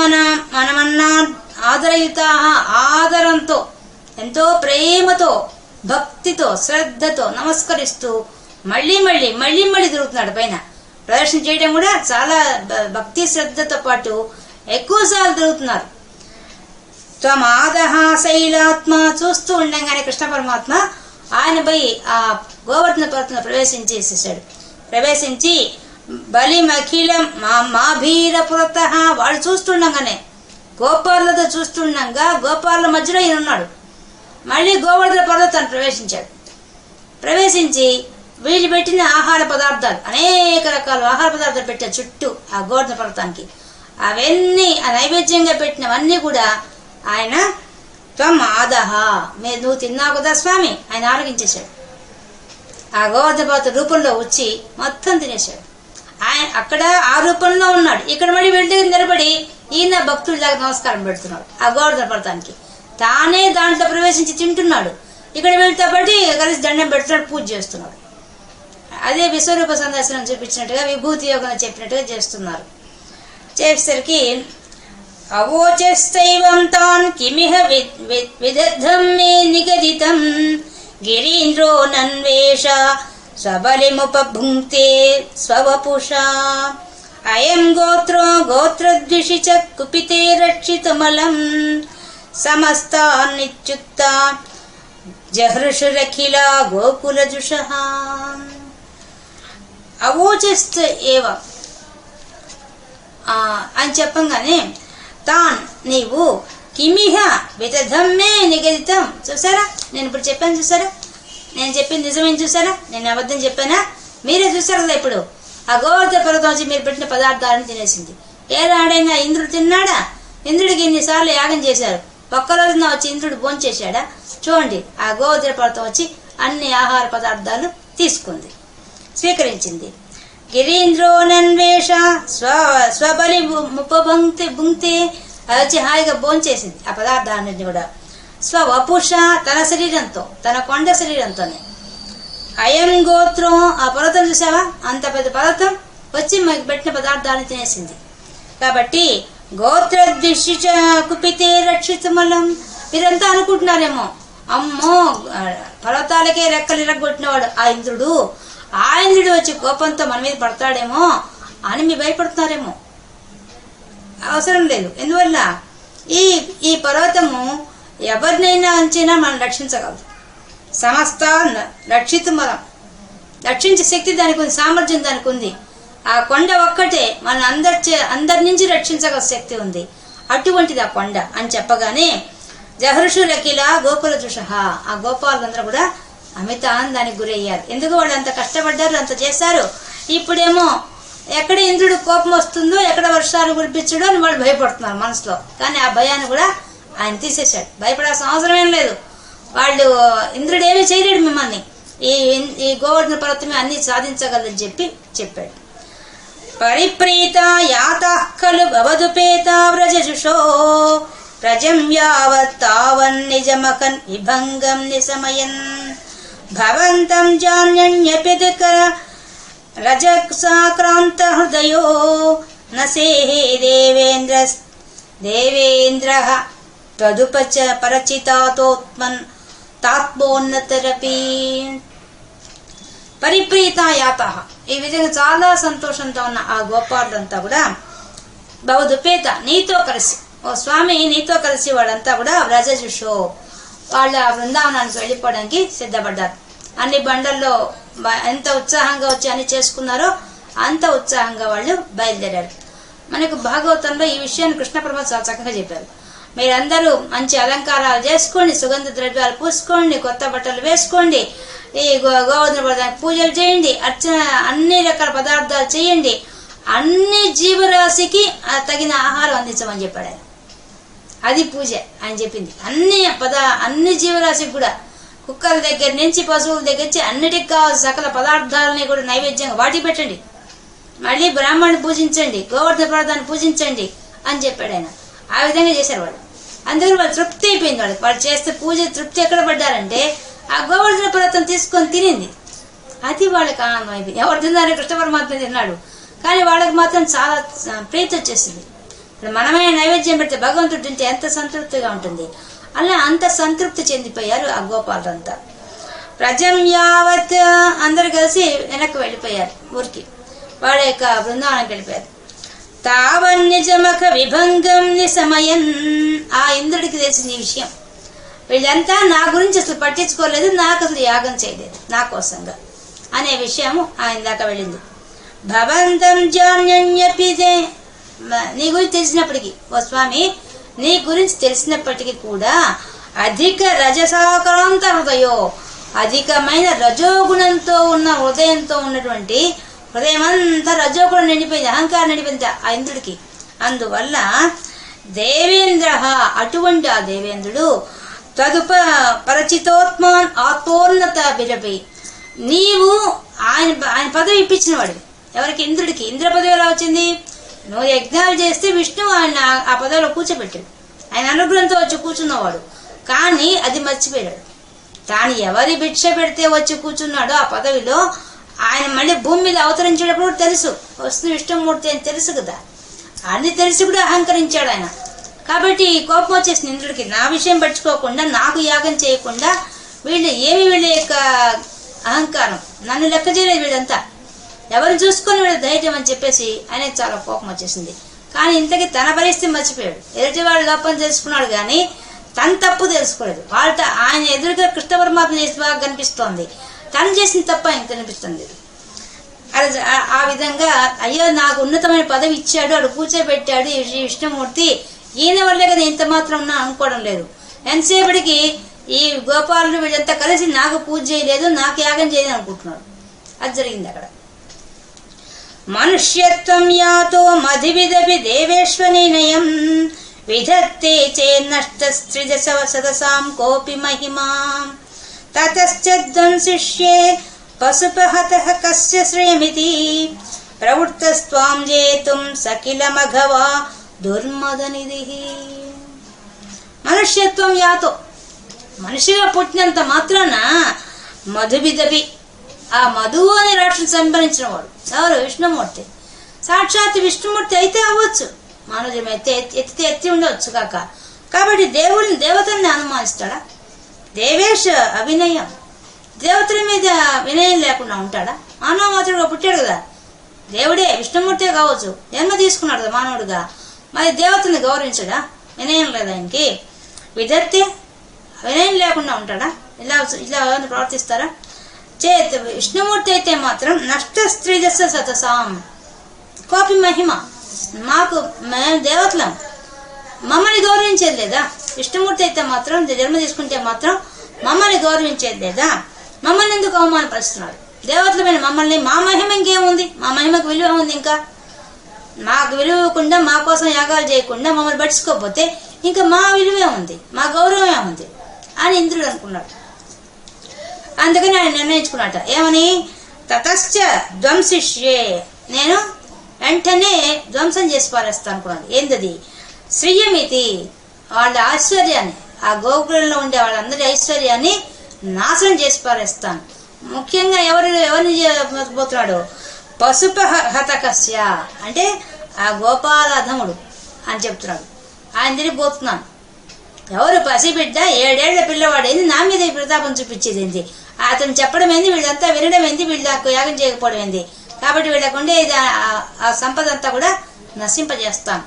మనమన్నా ఆదరయుత, ఆదరంతో, ఎంతో ప్రేమతో, భక్తితో, శ్రద్ధతో నమస్కరిస్తూ మళ్ళీ తిరుగుతున్నాడు పైన. ప్రదర్శన చేయడం కూడా చాలా భక్తి శ్రద్ధతో పాటు ఎక్కువసార్లు తిరుగుతున్నారు. త్వమాదః శైలాత్మ, చూస్తూ ఉండగానే కృష్ణ పరమాత్మ ఆయన పోయి ఆ గోవర్ధన పర్వతంలో ప్రవేశించి బలిమఖిలం మాభీరపురతః, వాళ్ళు చూస్తుండగానే గోపాలతో చూస్తుండగా గోపాల మధ్యలో ఈయన ఉన్నాడు. మళ్ళీ గోవర్ధన పర్వతాన్ని ప్రవేశించి వీళ్ళు పెట్టిన ఆహార పదార్థాలు, అనేక రకాల ఆహార పదార్థాలు పెట్టారు చుట్టూ ఆ గోవర్ధన పర్వతానికి. అవన్నీ ఆ నైవేద్యంగా పెట్టినవన్నీ కూడా ఆయన త్వమాదః, నువ్వు తిన్నావు కదా స్వామి, ఆయన ఆరగించేశాడు. ఆ గోవర్ధన పర్వత రూపంలో వచ్చి మొత్తం తినేశాడు. ఆయన అక్కడ ఆ రూపంలో ఉన్నాడు. ఇక్కడ మళ్ళీ వెళ్ళి నిలబడి ఈయన భక్తుడిలాగా నమస్కారం పెడుతున్నాడు ఆ గోవర్ధన పర్వతానికి. తానే దాంట్లో ప్రవేశించి తింటున్నాడు. ఇక్కడ వెళ్తే బట్టి కలిసి దండం పెడుతున్నాడు, పూజ చేస్తున్నాడు. అదే విశ్వరూప సందర్శనం చూపించినట్టుగా, విభూతి యోగం చెప్పినట్టుగా చేస్తున్నారు. చేసేసరికి అవోచస్తైవం తాన్ కిమిహ విదగ్ధం మే నిగదితం గిరీంద్రో నన్వేష స్వబలిముపభుంక్తే స్వవపుషా అయం గోత్రద్విషి చ కుపితే రక్షితమలం సమస్తాన్నిత్యుక్తా జహృషురఖిల గోకులజుషః. అవోచస్త ఏవ అని చెప్పంగానే తాన్, నీవు కిమిహ విదగ్ధం మే నిగదితం, చూసారా నేను ఇప్పుడు చెప్పాను, చూసారా నేను చెప్పింది నిజమేం, చూసారా నేను అబద్ధం చెప్పానా, మీరే చూసారు కదా. ఇప్పుడు ఆ గోవర్ధన పర్వతం వచ్చి మీరు పెట్టిన పదార్థాలను తినేసింది. ఏ రాడైనా ఇంద్రుడు తిన్నాడా? ఇంద్రుడికి ఇన్నిసార్లు యాగం చేశారు, ఒక్క రోజున వచ్చి ఇంద్రుడు భోంచేశాడా? చూడండి, ఆ గోవర్ధన పర్వతం వచ్చి అన్ని ఆహార పదార్థాలు తీసుకుంది, స్వీకరించింది. గిరీంద్రోనన్వేష స్వబలి భుంక్తే, అది వచ్చి హాయిగా భోంచేసింది ఆ పదార్థాలన్నింటినీ కూడా. స్వవపుష, తన శరీరంతో, తన కొండ శరీరంతోనే. అయం గోత్రం, ఆ పర్వతం చూసావా, అంత పెద్ద పర్వతం వచ్చి మనకి పెట్టిన పదార్థాలను తినేసింది. కాబట్టి గోత్రద్విషి కుపితే రక్షితమలం, మీరంతా అనుకుంటున్నారేమో అమ్మో పర్వతాలకే రెక్కలు ఇరగొట్టినవాడు ఆ ఇంద్రుడు వచ్చి కోపంతో మన మీద పడతాడేమో అని మీ భయపడుతున్నారేమో. అవసరం లేదు. ఎందువల్ల ఈ పర్వతము ఎవరినైనా అంచినా మనం రక్షించగలదు. సమస్త రక్షితం మనం రక్షించే శక్తి దానికి ఉంది, సామర్థ్యం దానికి ఉంది. ఆ కొండ ఒక్కటే మన అందరి నుంచి రక్షించగల శక్తి ఉంది. అటువంటిది ఆ కొండ అని చెప్పగానే జహర్షులకిలా గోకుల దృషః, ఆ గోపాలందరూ కూడా అమిత ఆనందానికి గురయ్యారు. ఎందుకు వాళ్ళు అంత కష్టపడ్డారు, అంత చేశారు. ఇప్పుడేమో ఎక్కడ ఇంద్రుడు కోపం వస్తుందో, ఎక్కడ వర్షాలు కురిపించడో అని వాళ్ళు భయపడుతున్నారు మనసులో. కానీ ఆ భయాన్ని కూడా ఆయన తీసేశాడు. భయపడాల్సిన అవసరం ఏం లేదు. వాళ్ళు ఇంద్రుడు ఏమీ చేయలేడు మిమ్మల్ని, ఈ గోవర్ధన పర్వతమే అన్ని సాధించగలని చెప్పాడు. పరిప్రీత యాతా ఖలు భవదుపేత వ్రజజుషో ప్రజం యావత్ తావన్ నిజమకన్ విభంగం నిశమయన్ భవంతం జాన్యన్యపిదకర రజసాక్రాంత హృదయో నసేహే దేవేంద్రః తదుపచ పరచితాతోత్మన్ తాత్మోన్నతరపి. పరిప్రీత యాత, ఈ విధంగా చాలా సంతోషంతో ఉన్న ఆ గోపాలులంతా కూడా భవదుపేత, నీతో కలిసి, ఓ స్వామి నీతో కలిసి వాళ్ళంతా కూడా వ్రజజుషో, వాళ్ళ బృందావనానికి వెళ్ళిపోవడానికి సిద్ధపడ్డారు. అన్ని బండల్లో ఎంత ఉత్సాహంగా వచ్చి అన్ని చేసుకున్నారో అంత ఉత్సాహంగా వాళ్ళు బయలుదేరారు. మనకు భాగవతంలో ఈ విషయాన్ని కృష్ణ పరమాత్మ చాలా చక్కగా చెప్పారు. మీరందరూ మంచి అలంకారాలు చేసుకోండి, సుగంధ ద్రవ్యాలు పూసుకోండి, కొత్త బట్టలు వేసుకోండి, ఈ గోవర్ధన పర్వతానికి పూజలు చేయండి, అర్చన అన్ని రకాల పదార్థాలు చేయండి, అన్ని జీవరాశికి తగిన ఆహారం అందించమని చెప్పాడు ఆయన. అది పూజ ఆయన చెప్పింది. అన్ని జీవరాశికి కూడా, కుక్కల దగ్గర నుంచి పశువుల దగ్గర నుంచి అన్నిటికి కావాల్సిన సకల పదార్థాలని కూడా నైవేద్యంగా వాటికి పెట్టండి, మళ్ళీ బ్రాహ్మణుని పూజించండి, గోవర్ధన పర్వతాన్ని పూజించండి అని చెప్పాడు ఆయన. ఆ విధంగా చేశారు వాళ్ళు. అందుకని వాళ్ళు తృప్తి అయిపోయింది. వాళ్ళు చేస్తే పూజ తృప్తి ఎక్కడ పడ్డారంటే ఆ గోవర్ధన పర్వతం తీసుకొని తినింది, అది వాళ్ళకి ఆనందం అయిపోయింది. ఎవరు తిన్నారో కృష్ణ పరమాత్మ తిన్నాడు, కానీ వాళ్ళకి మాత్రం చాలా ప్రీతి వచ్చేసింది. ఇప్పుడు మనమే నైవేద్యం పెడితే భగవంతుడు తింటే ఎంత సంతృప్తిగా ఉంటుంది, అలా అంత సంతృప్తి చెందిపోయారు ఆ గోపాలంతా. ప్రజం యావత్ అందరు కలిసి వెనక్కి వెళ్ళిపోయారు ఊరికి, వాళ్ళ యొక్క బృందావనానికి వెళ్ళిపోయారు. తావన్ నిజమక విభంగం నిశమయన్, ఆ ఇంద్రుడికి తెలిసింది ఈ విషయం. వీళ్ళంతా నా గురించి అసలు పట్టించుకోలేదు, నాకు అసలు యాగం చేయలేదు నా కోసంగా అనే విషయము ఆయన దాకా వెళ్ళింది. భవంతం జాన్యన్యపిదే, నీ గురించి తెలిసినప్పటికీ, ఓ స్వామి నీ గురించి తెలిసినప్పటికీ కూడా అధిక రజసాక్రాంత హృదయో, అధికమైన రజోగుణంతో ఉన్న హృదయంతో ఉన్నటువంటి హృదయం అంతా రజోగుణం నిండిపోయింది, అహంకారం నిండిపోయింది ఆ ఇంద్రుడికి. అందువల్ల దేవేంద్ర, అటువంటి ఆ దేవేంద్రుడు పరచితోత్మాన్ ఆత్మోన్నత బిరపై, నీవు ఆయన పదవి ఇప్పించిన వాడు. ఎవరికి? ఇంద్రుడికి. ఇంద్ర పదవి ఎలా వచ్చింది? నువ్వు యజ్ఞాలు చేస్తే విష్ణువు ఆయన ఆ పదవిలో కూర్చోబెట్టాడు, ఆయన అనుగ్రహంతో వచ్చి కూర్చున్నవాడు. కానీ అది మర్చిపోయాడు. తాను ఎవరి భిక్ష పెడితే వచ్చి కూర్చున్నాడో ఆ పదవిలో, ఆయన మళ్ళీ భూమి మీద అవతరించేటప్పుడు తెలుసు వస్తుంది విష్ణుమూర్తి అని తెలుసు కదా, అన్ని తెలిసి కూడా అహంకరించాడు ఆయన. కాబట్టి కోపం వచ్చేసింది ఇంద్రుడికి. నా విషయం పట్టుకోకుండా, నాకు యాగం చేయకుండా వీళ్ళ యొక్క అహంకారం, నన్ను లెక్క చేయలేదు వీళ్ళంతా, ఎవరిని చూసుకొని వీళ్ళ ధైర్యం అని చెప్పేసి ఆయనకి చాలా కోపం వచ్చేసింది. కానీ ఇంతకీ తన పరిస్థితి మర్చిపోయాడు. ఎదుటి వాళ్ళ లోపం తెలుసుకున్నాడు కానీ తన తప్పు తెలుసుకోలేదు. ఆయన ఎదురుగా కృష్ణ పరమాత్మ చేసి బాగా కనిపిస్తోంది, తను చేసిన తప్ప ఆయన కనిపిస్తుంది. ఆ విధంగా అయ్యో నాకు ఉన్నతమైన పదవి ఇచ్చాడు, అడు కూర్చోబెట్టాడు ఈ విష్ణుమూర్తి, ఈయన వల్లే కదా ఇంత మాత్రం ఉన్నా అనుకోవడం లేదు. ఎంతసేపటికి ఈ గోపాలుడు వీళ్ళంతా కలిసి నాకు పూజ చేయలేదు, నాకు యాగం చేయలేదు అనుకుంటున్నాడు. అది జరిగింది అక్కడ. మనుష్యత్వం యాతో మధివిదపి దేవేశ్వనినయం విధత్తే చేన్నష్టస్త్రిదశ సదసాం కోపి మహిమాం తతశ్చద్వం శిష్యే పశుపహతః కస్య శ్రేయమితి ప్రవృత్తస్త్వాం జేతుం సకిల మఘవా దుర్మదనిధి. మనుష్యత్వం యాతో, మనిషిగా పుట్టినంత మాత్రాన మధుబిదపి, ఆ మధువు అనే రాక్షసుని సంహరించిన వాడు ఎవరు? విష్ణుమూర్తి. సాక్షాత్ విష్ణుమూర్తి అయితే అవ్వచ్చు, మానవుడు ఎత్తితే ఎత్తి ఉండవచ్చు కాక. కాబట్టి దేవతల్ని అనుమానిస్తాడా? దేవేశ అవినయం, దేవతల మీద వినయం లేకుండా ఉంటాడా? మానవ మాత్రుడుగా పుట్టాడు కదా, దేవుడే విష్ణుమూర్తే కావచ్చు, జన్మ తీసుకున్నాడు కదా మానవుడిగా, మరి దేవతల్ని గౌరవించడా? వినయం లేదా ఆయనకి? విధత్తే వినయం లేకుండా ఉంటాడా? ఇలా ఇలా ప్రవర్తిస్తారా? చేత్ విష్ణుమూర్తి అయితే మాత్రం నష్ట స్త్రీదశ సతసాం కోపి మహిమ, మాకు మేము దేవతలం, మమ్మల్ని గౌరవించేది లేదా? విష్ణుమూర్తి అయితే మాత్రం జన్మ తీసుకుంటే మాత్రం మమ్మల్ని గౌరవించేది లేదా? మమ్మల్ని ఎందుకు అవమానపరుస్తున్నాడు? దేవతలమైన మమ్మల్ని, మా మహిమ ఇంకేముంది? మా మహిమకు విలువ ఉంది? ఇంకా మాకు విలువ ఇవ్వకుండా, మా కోసం యాగాలు చేయకుండా మమ్మల్ని పట్టించుకోకపోతే ఇంకా మా విలువే ఉంది, మా గౌరవమే ఉంది అని ఇంద్రుడు అనుకున్నాడు. అందుకని ఆయన నిర్ణయించుకున్నట ఏమని, తతశ్చ ధ్వంసిష్యే, నేను వెంటనే ధ్వంసం చేసి పారేస్తాను అనుకున్నాడు. ఏంటది? శ్రీయమితి, వాళ్ళ ఐశ్వర్యాన్ని, ఆ గోకులంలో ఉండే వాళ్ళందరి ఐశ్వర్యాన్ని నాశనం చేసి పారేస్తాను. ముఖ్యంగా ఎవరిని పోతున్నాడు? పశుప హతకస్య, అంటే ఆ గోపాలధముడు అని చెప్తున్నాడు. ఆయన తిరిగి పోతున్నాను. ఎవరు? పసిబిడ్డ, 7 ఏళ్ల పిల్లవాడేంది నా మీద ప్రతాపం చూపించేది ఏంది? అతను చెప్పడం ఏంది, వీళ్ళంతా వినడం ఏంది, వీళ్ళకు యాగం చేయకపోవడం ఏంది? కాబట్టి వీళ్ళకుండే ఆ సంపద అంతా కూడా నశింపజేస్తాను.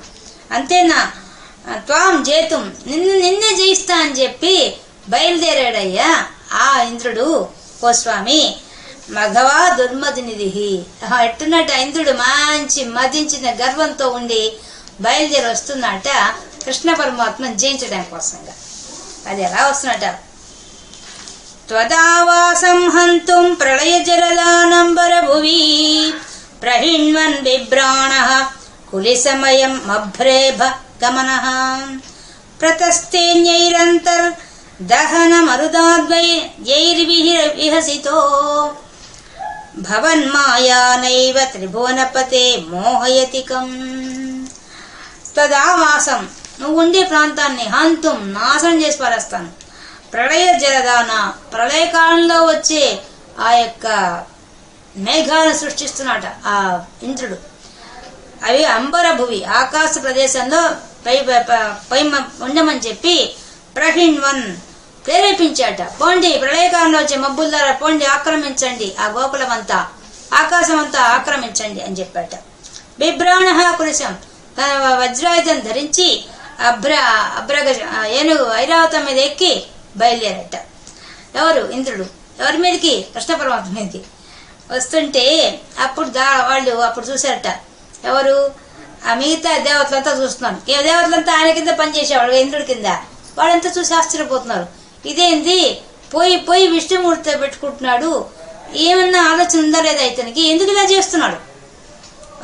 అంతేనా? త్వాం జేతుం, నిన్నే జయిస్తా అని చెప్పి బయలుదేరాడయ్యా ఆ ఇంద్రుడు. ఓ స్వామి, మఘవా దుర్మదినిధి, ఎట్టున్నట్టు ఇంద్రుడు మంచి మదించిన గర్వంతో ఉండి బయలుదేరి వస్తున్నట్ట కృష్ణ పరమాత్మను జయించడం కోసంగా. అది ఎలా వస్తున్నట? త్వదావాసం హంతుం ప్రళయ జలదానంబర భువి ప్రహిణ్వన్ బిభ్రాణః కులిసమయం మభ్రేభ గమనః ప్రతస్తేన్యైరంతర్ దహన మరుదాద్వైర్విహసితో భవన్మాయానైవ త్రిభువనపతే మోహయతికం. తదావాసం, నువ్వు ఉండే ప్రాంతాన్ని హంతుం, నాశనం చేసి పారేస్తాను. ప్రళయ జలదాన, ప్రళయకాలంలో వచ్చే ఆ యొక్క మేఘాలను సృష్టిస్తున్నట ఆ ఇంద్రుడు. అవి అంబర భువి, ఆకాశ ప్రదేశంలో పై ఉండమని చెప్పి ప్రహిణ్వన్ ప్రేరేపించాట. పోండి, ప్రళయకాలంలో వచ్చే మబ్బుల ద్వారా పోండి, ఆక్రమించండి ఆ గోకులమంతా, ఆకాశం అంతా ఆక్రమించండి అని చెప్పాట. బిభ్రాణ కులిశం, తన వజ్రాయుధం ధరించి అభ్రగజ ఏనుగు ఐరావతం మీద ఎక్కి బయలుదేరట. ఎవరు? ఇంద్రుడు. ఎవరి మీదకి? కృష్ణ పరమాత్మ మీదకి వస్తుంటే అప్పుడు వాళ్ళు అప్పుడు చూశారట. ఎవరు? ఆ మిగతా దేవతలంతా చూస్తున్నారు. ఏ దేవతలంతా ఆయన కింద పనిచేసేవాడు, ఇంద్రుడి కింద. వాళ్ళంతా చూసి ఆశ్చర్యపోతున్నారు. ఇదేంది, పోయి పోయి విష్ణుమూర్తితో పెట్టుకుంటున్నాడు, ఏమన్నా ఆలోచన ఉందా లేదా ఇతనికి? ఎందుకు ఇలా చేస్తున్నాడు?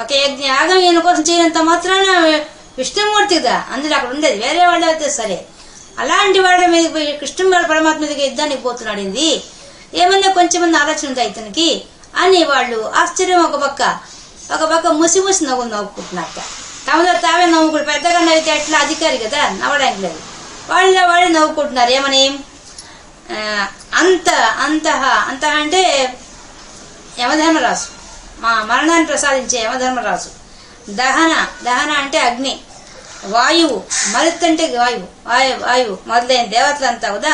ఒక యాగం ఈయన కోసం చేయనంత మాత్రాన విష్ణుమూర్తిదా అందరూ అక్కడ ఉండేది, వేరే వాళ్ళు అయితే సరే. అలాంటి వాళ్ళ మీద పోయి కృష్ణ పరమాత్మ మీదకి యుద్ధానికి పోతున్నాడు, ఇది ఏమన్నా కొంచెం ఆలోచన ఉందా ఇతనికి అని వాళ్ళు ఆశ్చర్యం. ఒక పక్క ముసి నవ్వుకుంటున్నారట. తమలో తావే నవ్వుకుంటు, పెద్దగా నవ్వితే ఎట్లా, అధికారి కదా, నవ్వడానికి లేదు. వాళ్ళే నవ్వుకుంటున్నారు. ఏమని? అంతః అంటే యమధర్మరాజు, మా మరణాన్ని ప్రసాదించే యమధర్మరాజు. దహన అంటే అగ్ని, వాయువు, మరుత్ అంటే వాయువు మొదలైన దేవతలంతా కూడా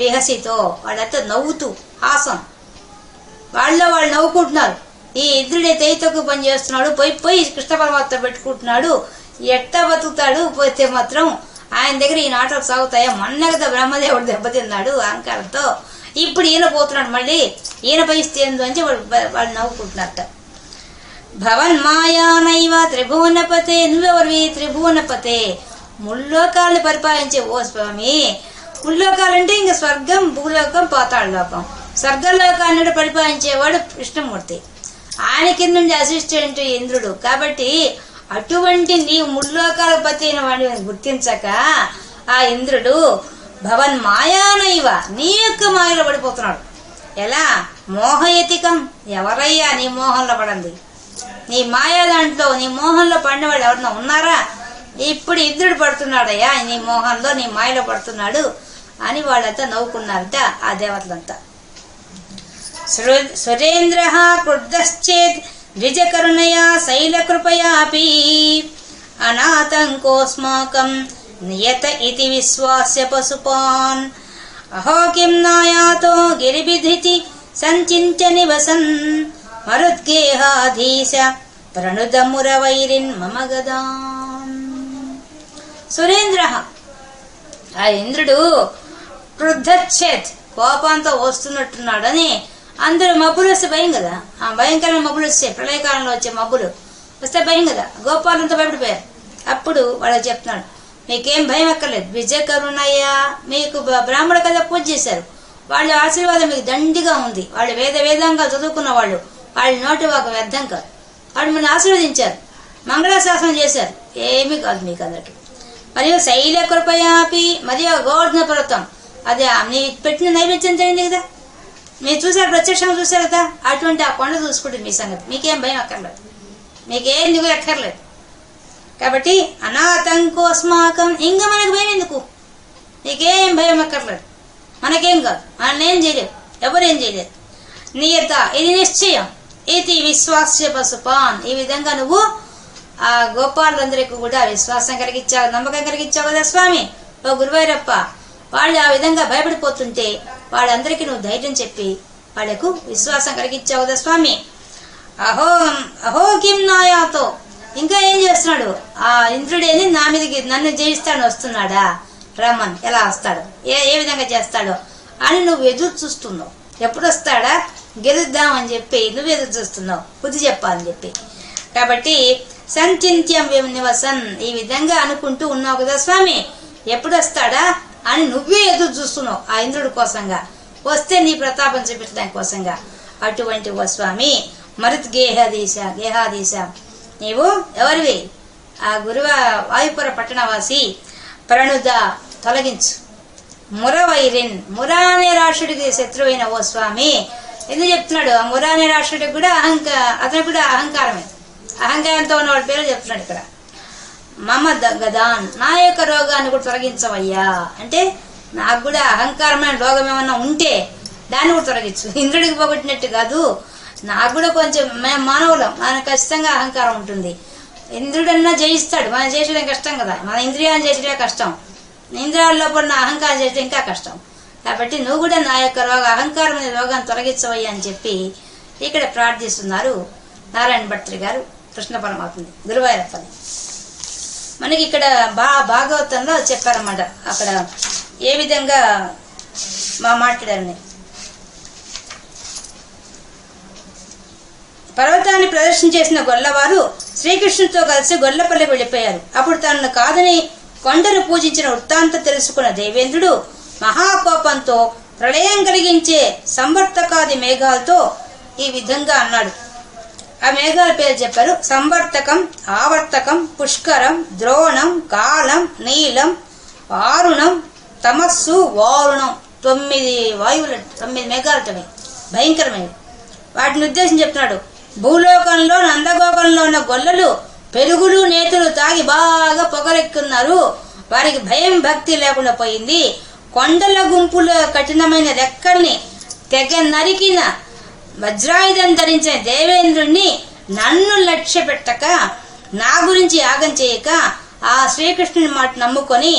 విహసితో, వాళ్ళంతా నవ్వుతూ, హాసం, వాళ్ళు నవ్వుకుంటున్నారు. ఈ ఇంద్రుడే తేయితకు పని చేస్తున్నాడు, పోయి కృష్ణ పరమాత్మ పెట్టుకుంటున్నాడు, ఎట్టా బతుకుతాడు పోతే మాత్రం ఆయన దగ్గర ఈ నాటలు సాగుతాయా? మొన్న కదా బ్రహ్మదేవుడు దెబ్బతిన్నాడు అహంకారంతో, ఇప్పుడు ఈయన పోతున్నాడు, మళ్ళీ ఈయన పరిస్థితి ఏందో అని వాళ్ళు నవ్వుకుంటున్నట్ట. భవన్ మాయానైవ త్రిభువనపతే, నువ్వెవరివి? త్రిభువనపతే, ముల్లోకాలను పరిపాలించే ఓ స్వామి. ముల్లోకాలంటే ఇంకా స్వర్గం, భూలోకం, పాతాళలోకం. స్వర్గలోకాన్ని పరిపాలించేవాడు విష్ణుమూర్తి, ఆయన కింద నుండి అసిస్టెంట్ ఇంద్రుడు. కాబట్టి అటువంటి నీవు ముల్లోకాల పతి అయిన వాడిని గుర్తించక ఆ ఇంద్రుడు భవన్ మాయానైవ, నీ యొక్క మాయలో పడిపోతున్నాడు. ఎలా? మోహయతికం, ఎవరయ్యా నీ మోహంలో పడండి? నీ మాయా దాంట్లో, నీ మోహంలో పడిన వాళ్ళు ఎవరన్నా ఉన్నారా? ఇప్పుడు ఇంద్రుడు పడుతున్నాడయ్యా నీ మోహంలో, నీ మాయలో పడుతున్నాడు అని వాళ్ళంతా నవ్వుకున్నారట ఆ దేవతలంతా. సురేంద్ర క్రుద్ధశ్చేత్ ద్విజకరుణయా శైలకృపయాపి అనాతంకోస్మాకం నియత ఇతి విశ్వాస్య పశుపాన్. అహో కిం నాయాతో గిరిబిధితి సంచింత్య నివసన్ మరుద్గేహాధీశ ప్రణుదమురవైరిన్ మమ గదాం. సురేంద్ర, ఆ ఇంద్రుడు క్రుద్ధచ్చేత్ కోపంతో వస్తున్నట్టున్నాడని అందరూ మబ్బులు వస్తే భయం కదా, ఆ భయంకరమైన మబ్బులు వస్తాయి, ప్రళయకాలంలో వచ్చే మబ్బులు వస్తే భయం కదా, గోపాలంతో భయపడిపోయారు. అప్పుడు వాళ్ళకి చెప్తున్నాడు, మీకేం భయం ఎక్కర్లేదు, విజయకరుణయ్యా, మీకు బ్రాహ్మణ కథ పూజ చేశారు, వాళ్ళ ఆశీర్వాదం మీకు దండిగా ఉంది, వాళ్ళు వేదంగా చదువుకున్న వాళ్ళు, వాళ్ళ నోటి ఒక వ్యర్థం కాదు, వాళ్ళు మిమ్మల్ని ఆశీర్వదించారు, మంగళాశాసనం చేశారు, ఏమీ కాదు మీకు అన్నట్టు. మరియు శైల కృపయాపి, మరియు గోవర్ధన పర్వతం, అదే నీ పెట్టిన నైవేద్యం తెలియదు కదా, మీరు చూసారు, ప్రత్యక్షంగా చూసారు కదా, అటువంటి ఆ కొండ చూసుకుంటుంది మీ సంగతి, మీకేం భయం అక్కర్లేదు, మీకేం దిగులు ఎక్కర్లేదు. కాబట్టి అనాతంకోస్మాకం, ఇంకా మనకు భయం ఎందుకు, నీకేం భయం అక్కర్లేదు, మనకేం కాదు, మనల్ని ఏం చేయలేదు, ఎవరేం చేయలేదు. నియత, ఇది నిశ్చయం, ఇది విశ్వాస్య పశుపాన్, ఈ విధంగా నువ్వు ఆ గోపాలందరికీ కూడా విశ్వాసం కలిగించావు, నమ్మకం కలిగించావు కదా స్వామి, ఓ గురువాయూరప్ప. వాళ్ళు ఆ విధంగా భయపడిపోతుంటే వాళ్ళందరికీ నువ్వు ధైర్యం చెప్పి వాళ్లకు విశ్వాసం కలిగించావు కదా స్వామి. అహో కిం నాయాతో, ఇంకా ఏం చేస్తున్నాడు ఆ ఇంద్రుడేని నా మీదకి నన్ను జయిస్తాడు వస్తున్నాడా, రమన్ ఎలా వస్తాడు, ఏ విధంగా చేస్తాడో అని నువ్వు ఎదురు చూస్తున్నావు, ఎప్పుడు వస్తాడా గెలుద్దామని చెప్పి నువ్వు ఎదురు చూస్తున్నావు, బుద్ధి చెప్పాలని చెప్పి. కాబట్టి సంచింత్యం నివసన్, ఈ విధంగా అనుకుంటూ ఉన్నావు కదా స్వామి, ఎప్పుడు వస్తాడా అని నువ్వే ఎదురు చూస్తున్నావు ఆ ఇంద్రుడి కోసంగా, వస్తే నీ ప్రతాపం చూపించడానికి కోసంగా. అటువంటి ఓ స్వామి మరుత్ గేహాదీశ, నీవు ఎవరివి, ఆ వాయుపుర పట్టణవాసి, ప్రణుద తొలగించు, మురవైరిన్, మురా అనే రాక్షుడికి శత్రువైన ఓ స్వామి. ఎందుకు చెప్తున్నాడు, ఆ మురా అనే రాక్షుడికి కూడా అతనికి కూడా అహంకారమే, అహంకారంతో ఉన్న వాడి పేరు చెప్తున్నాడు ఇక్కడ. మమ గదాన్, నా యొక్క రోగాన్ని కూడా తొలగించవయ్యా, అంటే నాకు కూడా అహంకారమైన రోగం ఏమన్నా ఉంటే దాన్ని కూడా తొలగించు, ఇంద్రుడికి పోగొట్టినట్టు కాదు, నాకు కూడా కొంచెం మేము మానవులం, మనకు ఖచ్చితంగా అహంకారం ఉంటుంది, ఇంద్రుడన్నా జయిస్తాడు, మనం చేసడం కష్టం కదా, మన ఇంద్రియాలను చేసడే కష్టం, ఇంద్రియాల్లో పడిన అహంకారం చేయడం ఇంకా కష్టం. కాబట్టి నువ్వు కూడా నా యొక్క అహంకారం అనే రోగాన్ని తొలగించవయ్యా అని చెప్పి ఇక్కడ ప్రార్థిస్తున్నారు నారాయణ భట్టు గారు కృష్ణ పరమాత్మని, గురువాయూరప్పని. మనకి ఇక్కడ భాగవతంలో చెప్పారన్నమాట, అక్కడ ఏ విధంగా మాట్లాడారని. పర్వతాన్ని ప్రదర్శన చేసిన గొల్లవారు శ్రీకృష్ణుడితో కలిసి గొల్లపల్లి వెళ్ళిపోయారు. అప్పుడు తనను కాదని కొండను పూజించిన వృత్తాంతం తెలుసుకున్న దేవేంద్రుడు మహాకోపంతో ప్రళయం కలిగించే సంవర్తకాది మేఘాలతో ఈ విధంగా అన్నాడు. ఆ మేఘాల పేరు చెప్పారు, సంవర్తకం, ఆవర్తకం, పుష్కరం, ద్రోణం, కాలం, నీలం, వారుణం, తమస్సు, వారుణం. 9 వాయువులు, 9 మేఘాలతోనే భయంకరమైనవి. వాటిని ఉద్దేశం చెప్తున్నాడు, భూలోకంలో నందగోకంలో ఉన్న గొల్లలు పెరుగులు నేతులు తాగి బాగా పొగరెక్కున్నారు, వారికి భయం భక్తి లేకుండా పోయింది. కొండల గుంపుల కఠినమైన రెక్కల్ని తెగ నరికిన వజ్రాయుధం ధరించిన దేవేంద్రుణ్ణి నన్ను లక్ష్య పెట్టక, నా గురించి యాగం చేయక, ఆ శ్రీకృష్ణుని మాట నమ్ముకొని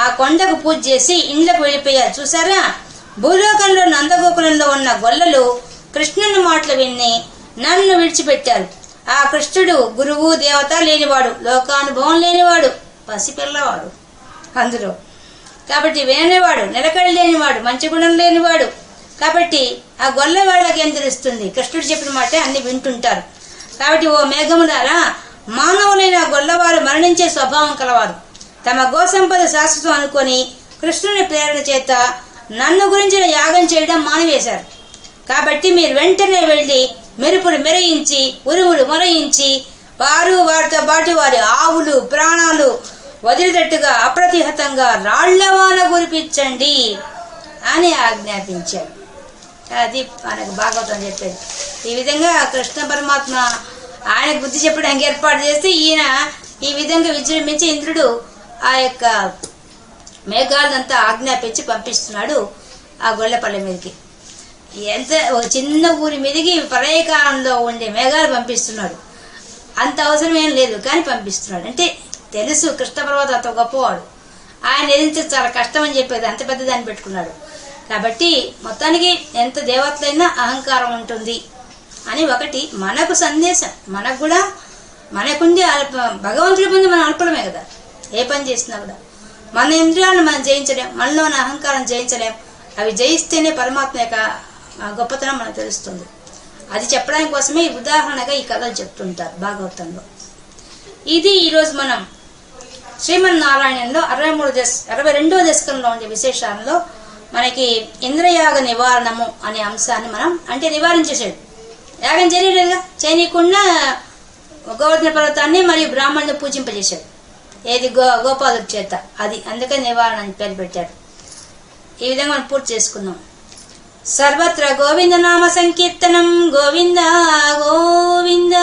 ఆ కొండకు పూజ చేసి ఇండ్లకు వెళ్ళిపోయారు. చూసారా, భూలోకంలో నందగోకులంలో ఉన్న గొల్లలు కృష్ణుని మాటలు విని నన్ను విడిచిపెట్టారు. ఆ కృష్ణుడు గురువు దేవత లేనివాడు, లోకానుభవం లేనివాడు, పసిపిల్లవాడు అందులో. కాబట్టి విననివాడు, నిలకడ లేనివాడు, మంచి గుణం లేనివాడు. కాబట్టి ఆ గొల్ల వాళ్ళకి ఏం తెలుస్తుంది, కృష్ణుడు చెప్పిన మాటే అన్ని వింటుంటారు. కాబట్టి ఓ మేఘములారా, మానవులైన గొల్లవారు మరణించే స్వభావం కలవారు. తమ గోసంపద శాశ్వతం అనుకొని కృష్ణుని ప్రేరణ చేత నన్ను గురించిన యాగం చేయడం మానివేశారు. కాబట్టి మీరు వెంటనే వెళ్ళి మెరుపులు మెరయించి, ఉరుములు మొరయించి, వారితో పాటు వారి ఆవులు ప్రాణాలు వదిలినట్టుగా అప్రతిహతంగా రాళ్లవాన కురిపించండి అని ఆజ్ఞాపించాడు. అది మనకు భాగవతం చెప్పేది. ఈ విధంగా కృష్ణ పరమాత్మ ఆయన బుద్ధి చెప్పడానికి ఏర్పాటు చేస్తే ఈయన ఈ విధంగా విజృంభించి ఇంద్రుడు ఆ యొక్క మేఘాలంతా ఆజ్ఞాపించి పంపిస్తున్నాడు ఆ గొల్లపల్లి మీదకి. ఎంత ఒక చిన్న ఊరి మీదకి ప్రళయకాలంలో ఉండే మేఘాలు పంపిస్తున్నాడు. అంత అవసరం ఏం లేదు కానీ పంపిస్తున్నాడు. అంటే తెలుసు కృష్ణ పర్వతం అంత గొప్పవాడు, ఆయన ఎదించే చాలా కష్టం అని చెప్పేది, అంత పెద్ద దాన్ని పెట్టుకున్నాడు. కాబట్టి మొత్తానికి ఎంత దేవతలైనా అహంకారం ఉంటుంది అని ఒకటి మనకు సందేశం. మనకు కూడా మనకుంది భగవంతుడి ముందు మనం అల్పడమే కదా. ఏ పని చేసినా కూడా మన ఇంద్రియాలను మనం జయించలేం, మనలో ఉన్న అహంకారం జయించలేం. అవి జయిస్తేనే పరమాత్మ యొక్క గొప్పతనం మనకు తెలుస్తుంది. అది చెప్పడానికి కోసమే ఈ ఉదాహరణగా ఈ కథలు చెప్తుంటారు భాగవతంలో. ఇది ఈరోజు మనం శ్రీమన్నారాయణంలో 62వ దశకంలో ఉండే విశేషాలలో మనకి ఇంద్రయాగ నివారణము అనే అంశాన్ని మనం అంటే నివారించేసాడు. యాగం చేయలేదుగా, చేయనీయకుండా గోవర్ధన పర్వతాన్ని మరియు బ్రాహ్మణుని పూజింపజేశాడు. ఏది గోపాలుడి చేత. అది అందుకని నివారణ అని పేరు పెట్టాడు. ఈ విధంగా మనం పూర్తి చేసుకుందాం. సర్వత్ర గోవింద నామ సంకీర్తనం, గోవింద గోవింద.